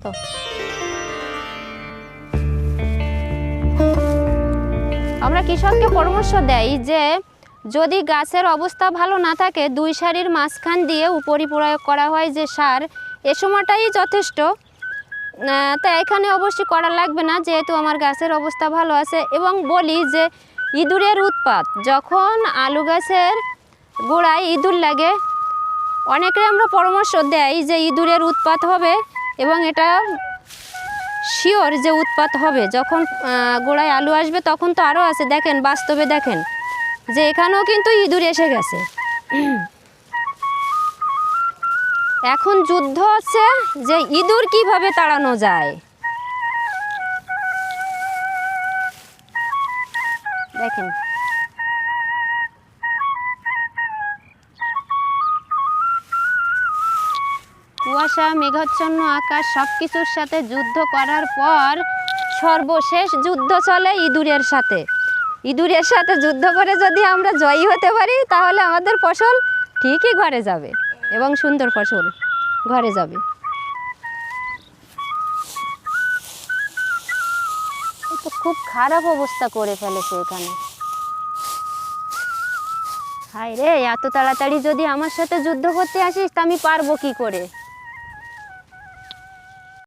তো আমরা কৃষককে পরামর্শ দেই যে যদি গাছের অবস্থা ভালো না থাকে 2 সারির মাঝখান দিয়ে উপরি প্রয়োগ করা হয় যে সার, এ সময়টাই যথেষ্ট। তা এখানে অবশ্যই করা লাগবে না, যেহেতু আমার গাছের অবস্থা ভালো আছে। এবং বলি যে ইঁদুরের উৎপাত, যখন আলু গাছের গোড়ায় ইঁদুর লাগে, অনেকে আমরা পরামর্শ দেই যে ইঁদুরের উৎপাত হবে, এবং এটা শিওর যে উৎপাত হবে। যখন গোড়ায় আলু আসবে তখন তো আরও আছে, দেখেন বাস্তবে দেখেন যে এখানেও কিন্তু ইঁদুর এসে গেছে। এখন যুদ্ধ হচ্ছে যে ইঁদুর কিভাবে তাড়ানো যায়। দেখেন কুয়াশা, মেঘাচ্ছন্ন আকাশ সব কিছুর সাথে যুদ্ধ করার পর সর্বশেষ যুদ্ধ চলে ইঁদুরের সাথে। ইঁদুরের সাথে যুদ্ধ করে যদি আমরা জয়ী হতে পারি তাহলে আমাদের ফসল ঠিকই ঘরে যাবে এবং সুন্দর ফসল ঘরে যাবে। তো খুব খারাপ অবস্থা করে ফেলেছে এখানে। হায় রে, এত তাড়াতাড়ি যদি আমার সাথে যুদ্ধ করতে আসিস তা আমি পারবো কি করে।